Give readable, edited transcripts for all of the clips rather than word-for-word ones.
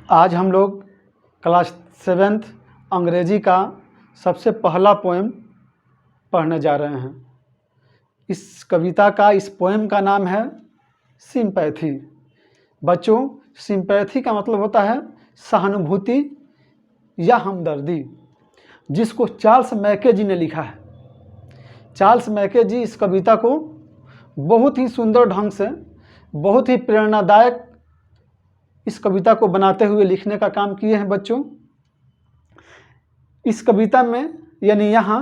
आज हम लोग क्लास 7th अंग्रेजी का सबसे पहला पोएम पढ़ने जा रहे हैं। इस कविता का इस पोएम का नाम है सिंपैथी। बच्चों, सिंपैथी का मतलब होता है सहानुभूति या हमदर्दी, जिसको चार्ल्स मैके जी ने लिखा है। चार्ल्स मैके जी इस कविता को बहुत ही सुंदर ढंग से, बहुत ही प्रेरणादायक इस कविता को बनाते हुए लिखने का काम किए हैं। बच्चों, इस कविता में यानी यहाँ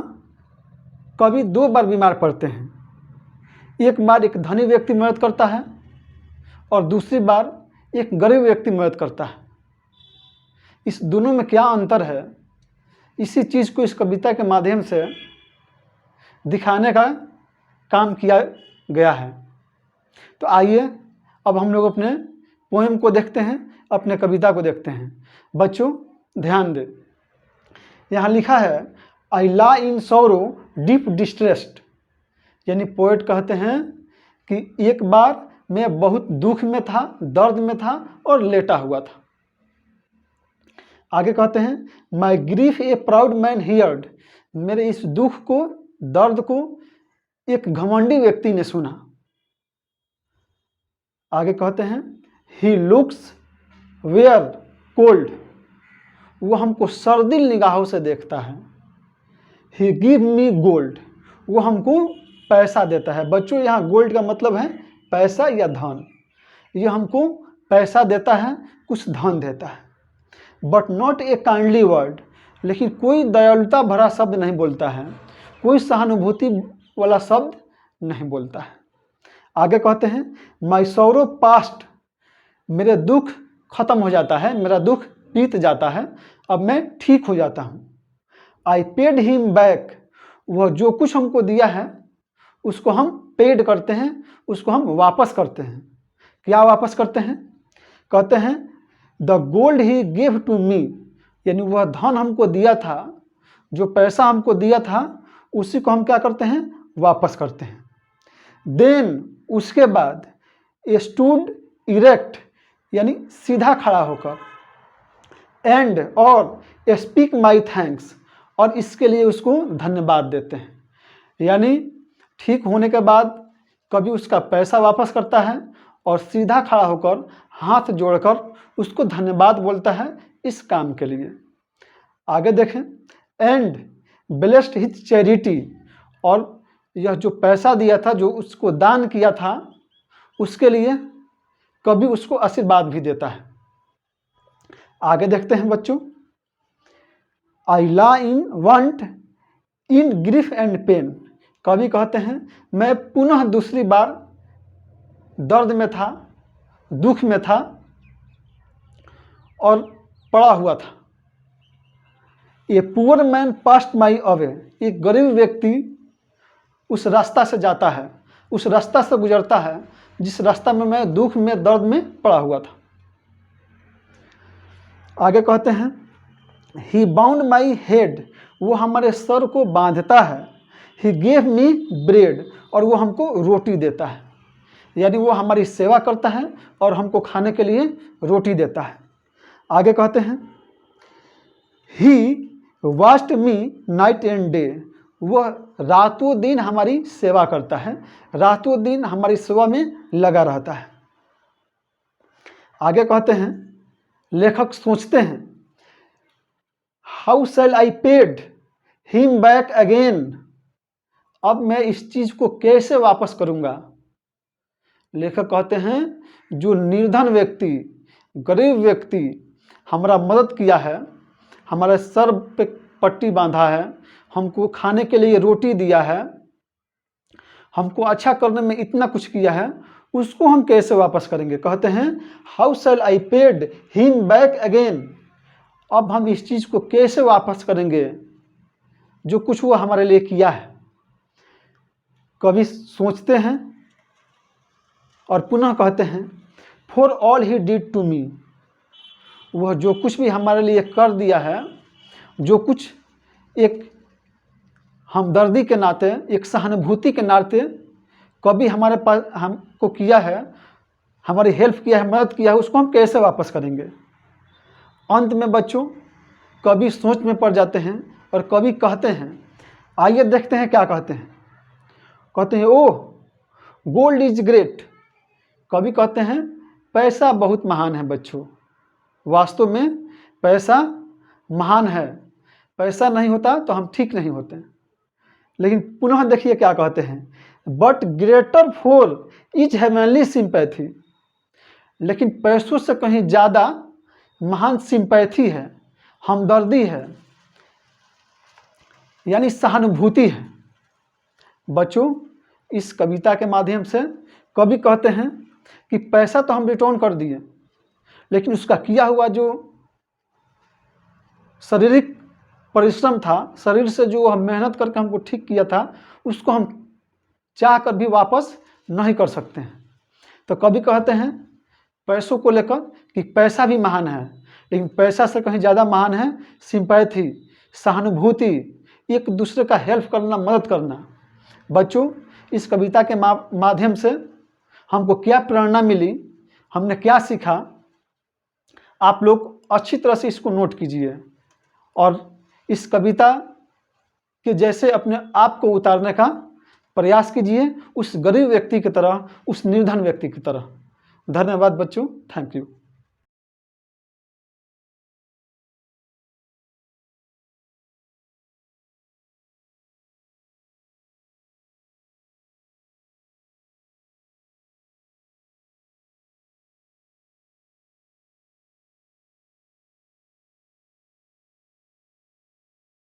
कवि दो बार बीमार पड़ते हैं। एक बार एक धनी व्यक्ति मदद करता है और दूसरी बार एक गरीब व्यक्ति मदद करता है। इस दोनों में क्या अंतर है, इसी चीज़ को इस कविता के माध्यम से दिखाने का काम किया गया है। तो आइए अब हम लोग अपने पोएम को देखते हैं, अपने कविता को देखते हैं। बच्चों ध्यान दें, यहाँ लिखा है आई ला इन सौरो डीप डिस्ट्रेस्ड, यानी पोएट कहते हैं कि एक बार मैं बहुत दुख में था, दर्द में था और लेटा हुआ था। आगे कहते हैं my grief a proud man heard, मेरे इस दुख को, दर्द को एक घमंडी व्यक्ति ने सुना। आगे कहते हैं ही लुक्स वेयर कोल्ड, वो हमको सर्दी निगाहों से देखता है। ही गिव मी गोल्ड, वो हमको पैसा देता है। बच्चों, यहाँ गोल्ड का मतलब है पैसा या धन। ये हमको पैसा देता है, कुछ धन देता है। But not a kindly word, लेकिन कोई दयालुता भरा शब्द नहीं बोलता है, कोई सहानुभूति वाला शब्द नहीं बोलता है। आगे कहते हैं माई सौरो पास्ट, मेरे दुख खत्म हो जाता है, मेरा दुख बीत जाता है, अब मैं ठीक हो जाता हूँ। आई पेड हिम बैक, वह जो कुछ हमको दिया है उसको हम पेड करते हैं, उसको हम वापस करते हैं। क्या वापस करते हैं? कहते हैं the gold he give to me, यानी वह धन हमको दिया था, जो पैसा हमको दिया था, उसी को हम क्या करते हैं? वापस करते हैं। देन, उसके बाद स्टूड इरेक्ट, यानी सीधा खड़ा होकर, एंड और स्पीक माई थैंक्स, और इसके लिए उसको धन्यवाद देते हैं। यानी ठीक होने के बाद कभी उसका पैसा वापस करता है और सीधा खड़ा होकर हाथ जोड़कर उसको धन्यवाद बोलता है इस काम के लिए। आगे देखें एंड ब्लेस्ड हिज चैरिटी, और यह जो पैसा दिया था, जो उसको दान किया था, उसके लिए कभी उसको आशीर्वाद भी देता है। आगे देखते हैं बच्चों, I lay in want in grief and pain, कवि कहते हैं मैं पुनः दूसरी बार दर्द में था, दुख में था और पड़ा हुआ था। A poor man past my away, एक गरीब व्यक्ति उस रास्ता से जाता है, उस रास्ता से गुजरता है जिस रास्ता में मैं दुख में, दर्द में पड़ा हुआ था। आगे कहते हैं ही बाउंड माई हेड, वो हमारे सर को बांधता है। ही गेव मी ब्रेड, और वो हमको रोटी देता है, यानी वो हमारी सेवा करता है और हमको खाने के लिए रोटी देता है। आगे कहते हैं he watched me night and day, वह रातों दिन हमारी सेवा करता है, रातों दिन हमारी सेवा में लगा रहता है। आगे कहते हैं लेखक सोचते हैं how shell I paid him back again, अब मैं इस चीज को कैसे वापस करूंगा। लेखक कहते हैं जो निर्धन व्यक्ति, गरीब व्यक्ति हमारा मदद किया है, हमारे सर पे पट्टी बांधा है, हमको खाने के लिए रोटी दिया है, हमको अच्छा करने में इतना कुछ किया है, उसको हम कैसे वापस करेंगे। कहते हैं how shell I paid him back again, अब हम इस चीज़ को कैसे वापस करेंगे जो कुछ वो हमारे लिए किया है। कभी सोचते हैं और पुनः कहते हैं for all he did to me, वह जो कुछ भी हमारे लिए कर दिया है, जो कुछ एक हमदर्दी के नाते, एक सहानुभूति के नाते कभी हमारे पास हमको किया है, हमारी हेल्प किया है, मदद किया है, उसको हम कैसे वापस करेंगे। अंत में बच्चों कवि सोच में पड़ जाते हैं और कवि कहते हैं, आइए देखते हैं क्या कहते हैं। कहते हैं ओह गोल्ड इज ग्रेट। कवि कहते हैं पैसा बहुत महान है बच्चों, वास्तव में पैसा महान है, पैसा नहीं होता तो हम ठीक नहीं होते। लेकिन पुनः देखिए क्या कहते हैं, but greater for is heavenly sympathy. लेकिन पैसों से कहीं ज़्यादा महान सिंपैथी है, हमदर्दी है, यानी सहानुभूति है। बच्चों इस कविता के माध्यम से कवि कहते हैं कि पैसा तो हम रिटर्न कर दिए, लेकिन उसका किया हुआ जो शारीरिक परिश्रम था, शरीर से जो हम मेहनत करके हमको ठीक किया था, उसको हम चाह कर भी वापस नहीं कर सकते हैं। तो कवि कहते हैं पैसों को लेकर कि पैसा भी महान है, लेकिन पैसा से कहीं ज़्यादा महान है सिंपैथी, सहानुभूति, एक दूसरे का हेल्प करना, मदद करना। बच्चों इस कविता के माध्यम से हमको क्या प्रेरणा मिली, हमने क्या सीखा, आप लोग अच्छी तरह से इसको नोट कीजिए और इस कविता के जैसे अपने आप को उतारने का प्रयास कीजिए, उस गरीब व्यक्ति की तरह, उस निर्धन व्यक्ति की तरह। धन्यवाद बच्चों, थैंक यू।